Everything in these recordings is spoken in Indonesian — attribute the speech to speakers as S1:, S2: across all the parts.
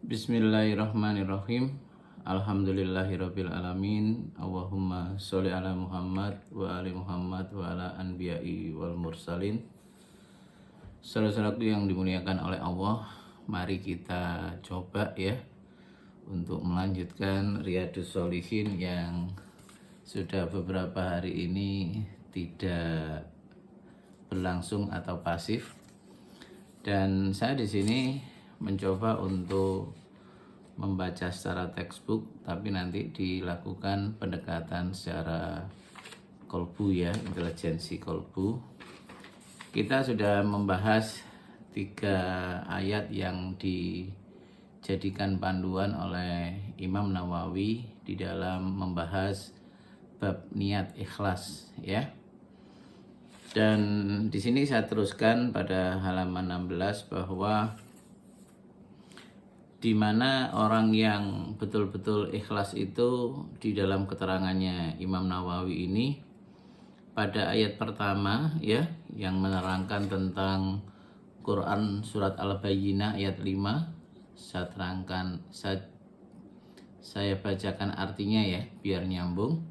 S1: Bismillahirrahmanirrahim. Alhamdulillahirabbil alamin. Allahumma sholli ala Muhammad wa ali Muhammad wa ala anbiya'i wal mursalin. Saudara-saudaraku yang dimuliakan oleh Allah, mari kita coba ya untuk melanjutkan Riyadhus Shalihin yang sudah beberapa hari ini tidak berlangsung atau pasif. Dan saya di sini mencoba untuk membaca secara textbook, tapi nanti dilakukan pendekatan secara kolbu ya, intelijensi kolbu. Kita sudah membahas 3 ayat yang dijadikan panduan oleh Imam Nawawi di dalam membahas bab niat ikhlas ya. Dan di sini saya teruskan pada halaman 16 bahwa di mana orang yang betul-betul ikhlas itu di dalam keterangannya Imam Nawawi ini pada ayat pertama ya yang menerangkan tentang Quran surat Al-Bayyinah ayat 5. Saya bacakan artinya ya biar nyambung.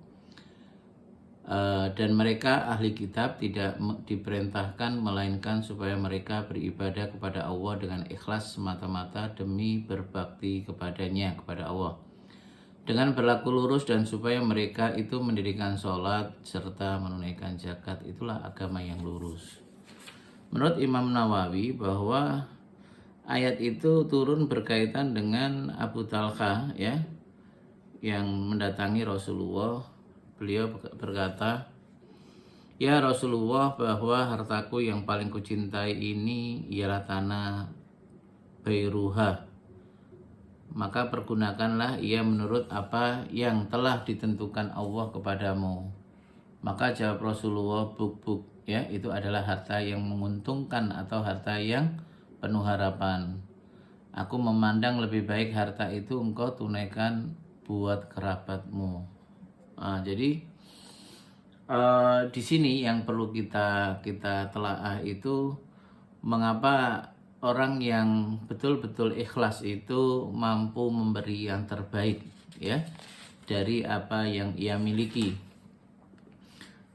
S1: Dan mereka ahli kitab tidak diperintahkan melainkan supaya mereka beribadah kepada Allah dengan ikhlas semata-mata demi berbakti kepadanya, kepada Allah, dengan berlaku lurus, dan supaya mereka itu mendirikan sholat serta menunaikan zakat. Itulah agama yang lurus. Menurut Imam Nawawi bahwa ayat itu turun berkaitan dengan Abu Talha ya, yang mendatangi Rasulullah. Beliau berkata, "Ya Rasulullah, bahwa hartaku yang paling kucintai ini ialah tanah Bairuha. Maka pergunakanlah ia menurut apa yang telah ditentukan Allah kepadamu." Maka jawab Rasulullah, "Buk-buk ya, itu adalah harta yang menguntungkan atau harta yang penuh harapan. Aku memandang lebih baik harta itu engkau tunaikan buat kerabatmu." Jadi di sini yang perlu kita telaah itu mengapa orang yang betul-betul ikhlas itu mampu memberi yang terbaik ya dari apa yang ia miliki.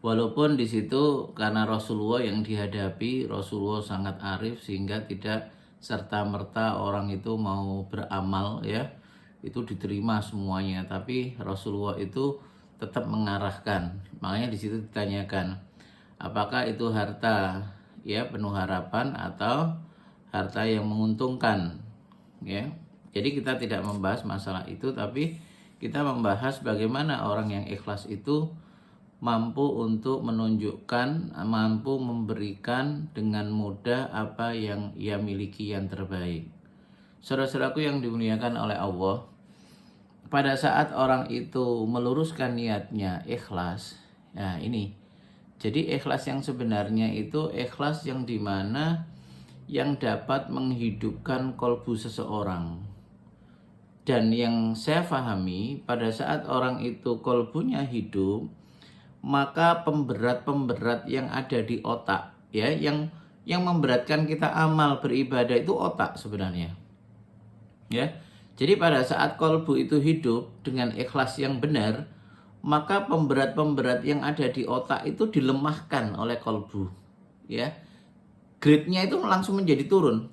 S1: Walaupun di situ karena Rasulullah yang dihadapi, Rasulullah sangat arif sehingga tidak serta-merta orang itu mau beramal ya itu diterima semuanya, tapi Rasulullah itu tetap mengarahkan. Makanya di situ ditanyakan, apakah itu harta ya penuh harapan atau harta yang menguntungkan ya. Jadi kita tidak membahas masalah itu, tapi kita membahas bagaimana orang yang ikhlas itu mampu untuk menunjukkan, mampu memberikan dengan mudah apa yang ia miliki yang terbaik. Saudara-saudaraku yang dimuliakan oleh Allah, pada saat orang itu meluruskan niatnya ikhlas, ya ini. Jadi ikhlas yang sebenarnya itu ikhlas yang dimana yang dapat menghidupkan kolbu seseorang. Dan yang saya pahami pada saat orang itu kolbunya hidup, maka pemberat-pemberat yang ada di otak ya, yang memberatkan kita amal beribadah itu otak sebenarnya. Ya. Jadi pada saat kolbu itu hidup dengan ikhlas yang benar, maka pemberat-pemberat yang ada di otak itu dilemahkan oleh kolbu. Ya, grade-nya itu langsung menjadi turun.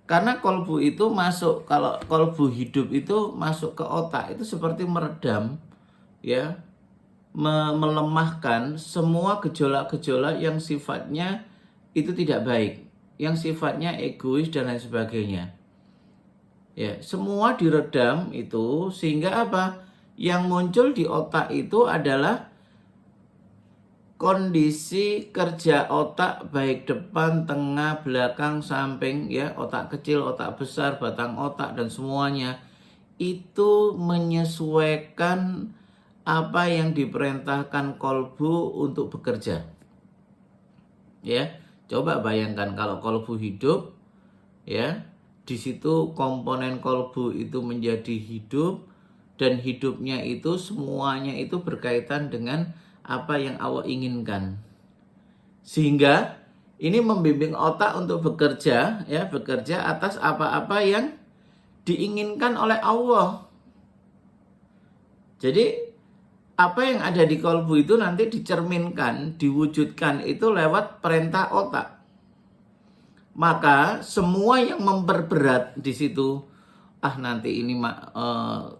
S1: Karena kolbu itu masuk, kalau kolbu hidup itu masuk ke otak itu seperti meredam, ya, melemahkan semua gejolak-gejolak yang sifatnya itu tidak baik, yang sifatnya egois dan lain sebagainya. Ya, semua diredam itu sehingga apa? Yang muncul di otak itu adalah kondisi kerja otak baik depan, tengah, belakang, samping ya, otak kecil, otak besar, batang otak dan semuanya itu menyesuaikan apa yang diperintahkan kolbu untuk bekerja. Ya, coba bayangkan kalau kolbu hidup ya, di situ komponen kolbu itu menjadi hidup, dan hidupnya itu semuanya itu berkaitan dengan apa yang Allah inginkan. Sehingga ini membimbing otak untuk bekerja ya, bekerja atas apa-apa yang diinginkan oleh Allah. Jadi apa yang ada di kolbu itu nanti dicerminkan, diwujudkan itu lewat perintah otak. Maka semua yang memperberat di situ, nanti ini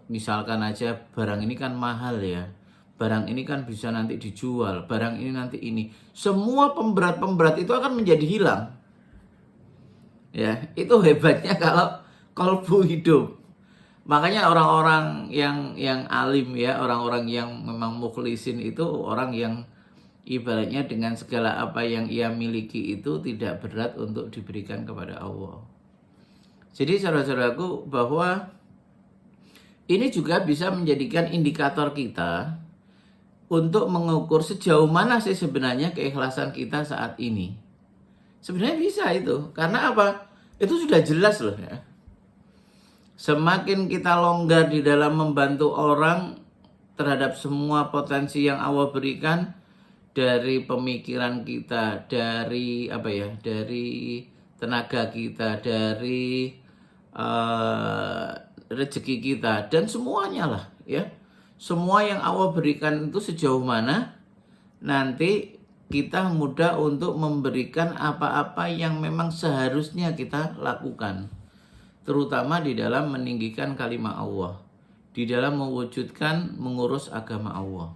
S1: misalkan aja barang ini kan mahal ya, barang ini kan bisa nanti dijual, barang ini nanti ini, semua pemberat-pemberat itu akan menjadi hilang. Ya, itu hebatnya kalau kolbu hidup. Makanya orang-orang yang alim ya, orang-orang yang memang mukhlisin itu orang yang ibaratnya dengan segala apa yang ia miliki itu tidak berat untuk diberikan kepada Allah. Jadi saudara-saudaraku, bahwa ini juga bisa menjadikan indikator kita untuk mengukur sejauh mana sih sebenarnya keikhlasan kita saat ini. Sebenarnya bisa itu. Karena apa? Itu sudah jelas loh ya. Semakin kita longgar di dalam membantu orang terhadap semua potensi yang Allah berikan, dari pemikiran kita, dari dari tenaga kita, dari rezeki kita, dan semuanya lah ya. Semua yang Allah berikan itu sejauh mana nanti kita mudah untuk memberikan apa-apa yang memang seharusnya kita lakukan, terutama di dalam meninggikan kalimat Allah, di dalam mewujudkan, mengurus agama Allah.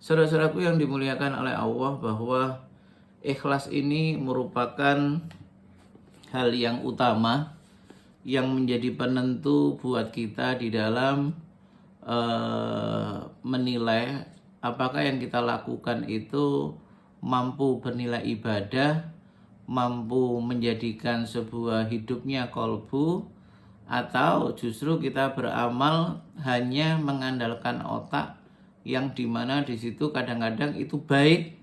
S1: Saudara-saudaraku yang dimuliakan oleh Allah, bahwa ikhlas ini merupakan hal yang utama yang menjadi penentu buat kita di dalam menilai apakah yang kita lakukan itu mampu bernilai ibadah, mampu menjadikan sebuah hidupnya kolbu, atau justru kita beramal hanya mengandalkan otak, yang dimana di situ kadang-kadang itu baik,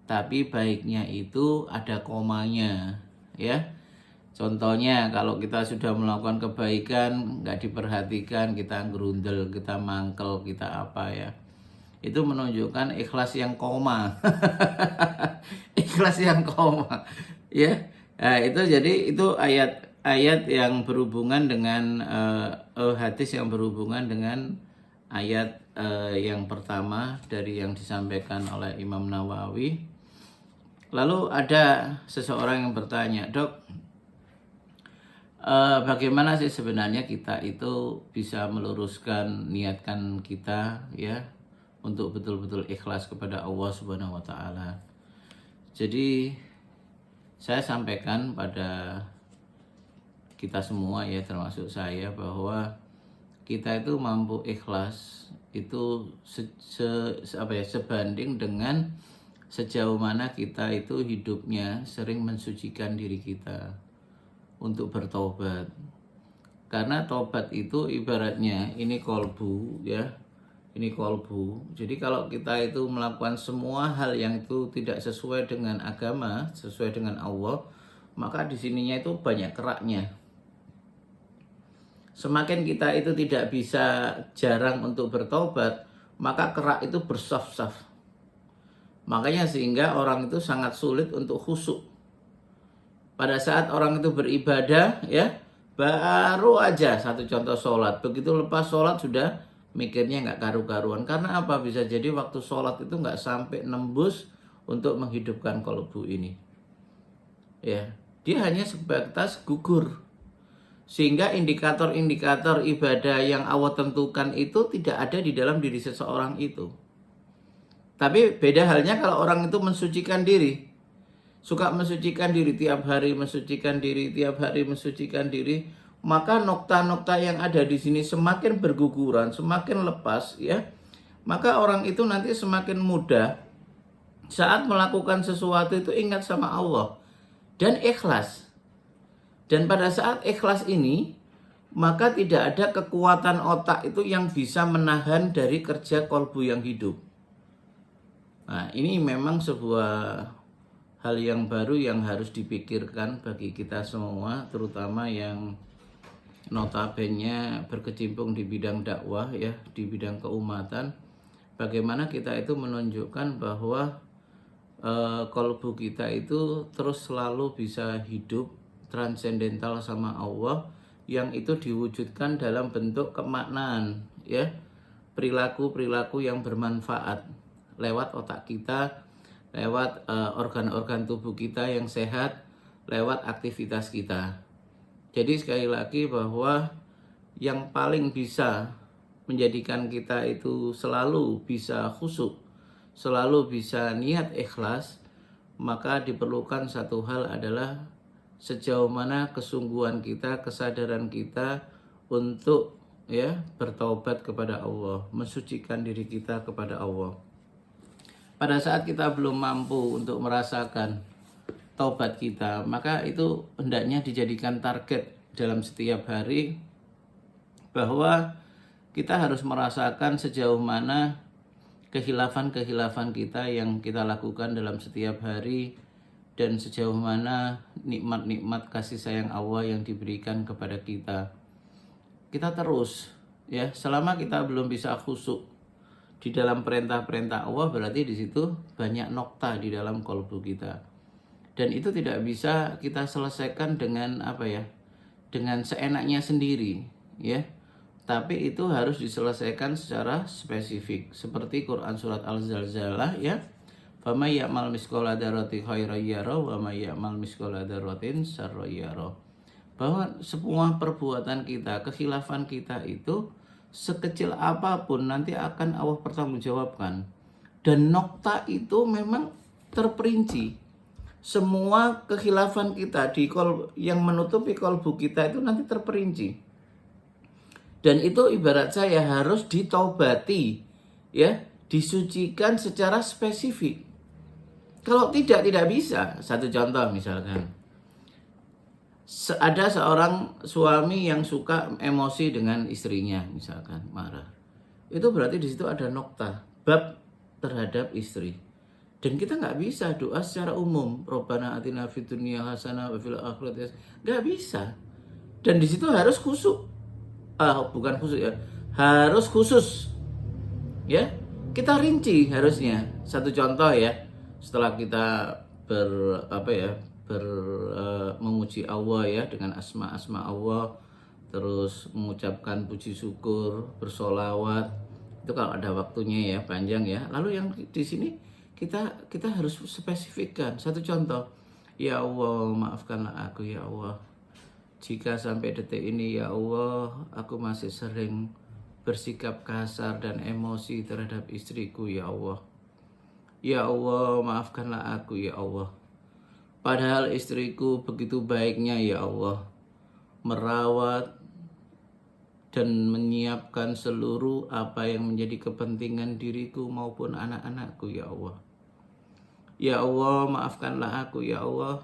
S1: tapi baiknya itu ada komanya ya. Contohnya kalau kita sudah melakukan kebaikan nggak diperhatikan, kita gerundel, kita mangkel, kita apa ya, itu menunjukkan ikhlas yang koma. Ikhlas yang koma ya. Nah, itu jadi itu ayat yang berhubungan dengan hadis yang berhubungan dengan ayat yang pertama dari yang disampaikan oleh Imam Nawawi. Lalu ada seseorang yang bertanya, "Dok, bagaimana sih sebenarnya kita itu bisa meluruskan niatkan kita ya untuk betul-betul ikhlas kepada Allah Subhanahu wa taala?" Jadi saya sampaikan pada kita semua ya, termasuk saya, bahwa kita itu mampu ikhlas itu sebanding dengan sejauh mana kita itu hidupnya sering mensucikan diri kita untuk bertobat. Karena tobat itu ibaratnya ini kolbu ya, ini kolbu. Jadi kalau kita itu melakukan semua hal yang itu tidak sesuai dengan agama, sesuai dengan Allah, maka di sininya itu banyak keraknya. Semakin kita itu tidak bisa, jarang untuk bertobat, maka kerak itu bersaf-saf. Makanya sehingga orang itu sangat sulit untuk khusyuk. Pada saat orang itu beribadah ya, baru aja satu contoh sholat, begitu lepas sholat sudah mikirnya nggak karu-karuan. Karena apa? Bisa jadi waktu sholat itu nggak sampai nembus untuk menghidupkan kolbu ini. Ya, dia hanya sebatas gugur. Sehingga indikator-indikator ibadah yang Allah tentukan itu tidak ada di dalam diri seseorang itu. Tapi beda halnya kalau orang itu mensucikan diri. Suka mensucikan diri tiap hari, mensucikan diri tiap hari, mensucikan diri. Maka nokta-nokta yang ada di sini semakin berguguran, semakin lepas ya. Maka orang itu nanti semakin mudah saat melakukan sesuatu itu ingat sama Allah dan ikhlas. Dan pada saat ikhlas ini, maka tidak ada kekuatan otak itu yang bisa menahan dari kerja kolbu yang hidup. Nah, ini memang sebuah hal yang baru yang harus dipikirkan bagi kita semua, terutama yang notabene berkecimpung di bidang dakwah ya, di bidang keumatan. Bagaimana kita itu menunjukkan bahwa kolbu kita itu terus selalu bisa hidup transendental sama Allah, yang itu diwujudkan dalam bentuk kemaknaan, ya, perilaku-perilaku yang bermanfaat lewat otak kita, lewat organ-organ tubuh kita yang sehat, lewat aktivitas kita. Jadi sekali lagi bahwa yang paling bisa menjadikan kita itu selalu bisa khusyuk, selalu bisa niat ikhlas, maka diperlukan satu hal adalah sejauh mana kesungguhan kita, kesadaran kita untuk bertaubat kepada Allah, mensucikan diri kita kepada Allah. Pada saat kita belum mampu untuk merasakan taubat kita, maka itu hendaknya dijadikan target dalam setiap hari, bahwa kita harus merasakan sejauh mana kehilafan-kehilafan kita yang kita lakukan dalam setiap hari, dan sejauh mana nikmat-nikmat kasih sayang Allah yang diberikan kepada kita. Kita terus, ya, selama kita belum bisa khusyuk di dalam perintah-perintah Allah, berarti di situ banyak nokta di dalam kolbu kita. Dan itu tidak bisa kita selesaikan dengan dengan seenaknya sendiri, ya. Tapi itu harus diselesaikan secara spesifik, seperti Quran surat Al-Zalzalah, ya. Faman ya'mal misqala dzarratin khairan yarah wa may ya'mal misqala dzarratin syarran yarah. Bahwa semua perbuatan kita, kekhilafan kita itu sekecil apapun nanti akan Allah pertanggungjawabkan. Dan nokta itu memang terperinci. Semua kekhilafan kita yang menutupi kolbu kita itu nanti terperinci. Dan itu ibarat saya harus ditaubati, ya, disucikan secara spesifik. Kalau tidak bisa. Satu contoh misalkan, ada seorang suami yang suka emosi dengan istrinya, misalkan marah. Itu berarti di situ ada nokta bab terhadap istri. Dan kita nggak bisa doa secara umum, Rabbana atina fid dunya hasanah wa fil akhirati hasanah. Nggak bisa. Dan di situ harus khusyuk. Bukan khusyuk, ya. Harus khusus. Ya. Kita rinci harusnya. Satu contoh, ya. Setelah kita memuji Allah, ya, dengan asma-asma Allah, terus mengucapkan puji syukur, bersolawat. Itu kalau ada waktunya, ya, panjang, ya. Lalu yang di sini kita harus spesifikkan. Satu contoh, ya Allah, maafkanlah aku, ya Allah, jika sampai detik ini, ya Allah, aku masih sering bersikap kasar dan emosi terhadap istriku, ya Allah. Ya Allah, maafkanlah aku, ya Allah. Padahal istriku begitu baiknya, ya Allah, merawat dan menyiapkan seluruh apa yang menjadi kepentingan diriku maupun anak-anakku, ya Allah. Ya Allah, maafkanlah aku, ya Allah,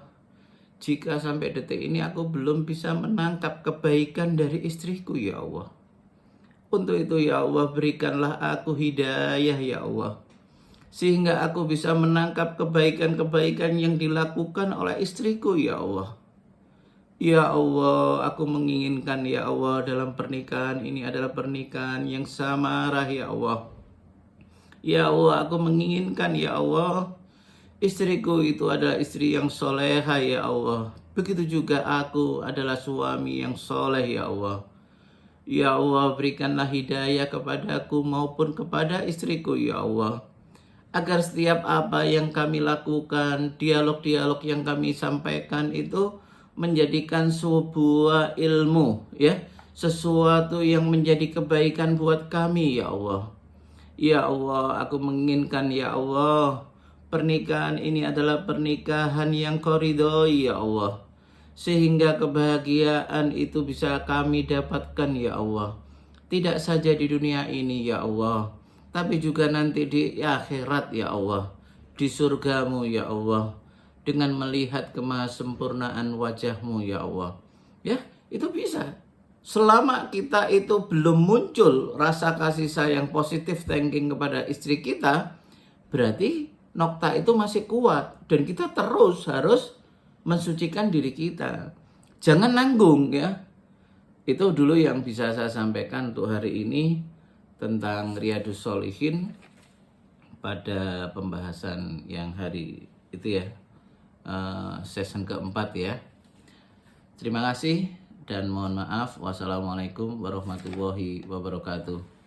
S1: jika sampai detik ini aku belum bisa menangkap kebaikan dari istriku, ya Allah. Untuk itu, ya Allah, berikanlah aku hidayah, ya Allah, sehingga aku bisa menangkap kebaikan-kebaikan yang dilakukan oleh istriku, ya Allah. Ya Allah, aku menginginkan, ya Allah, dalam pernikahan ini adalah pernikahan yang samarah, ya Allah. Ya Allah, aku menginginkan, ya Allah, istriku itu adalah istri yang soleha, ya Allah. Begitu juga aku adalah suami yang soleh, ya Allah. Ya Allah, berikanlah hidayah kepadaku maupun kepada istriku, ya Allah, agar setiap apa yang kami lakukan, dialog-dialog yang kami sampaikan itu menjadikan sebuah ilmu, ya, sesuatu yang menjadi kebaikan buat kami, ya Allah. Ya Allah, aku menginginkan, ya Allah, pernikahan ini adalah pernikahan yang Kau ridhoi, ya Allah, sehingga kebahagiaan itu bisa kami dapatkan, ya Allah, tidak saja di dunia ini, ya Allah, tapi juga nanti di akhirat, ya Allah, di surgamu, ya Allah, dengan melihat kemahasempurnaan wajahmu, ya Allah. Ya, itu bisa. Selama kita itu belum muncul rasa kasih sayang, positive thinking kepada istri kita, berarti nokta itu masih kuat. Dan kita terus harus mensucikan diri kita. Jangan nanggung, ya. Itu dulu yang bisa saya sampaikan untuk hari ini tentang Riyadhus Shalihin pada pembahasan yang hari itu, ya, season keempat, ya. Terima kasih dan mohon maaf. Wassalamualaikum warahmatullahi wabarakatuh.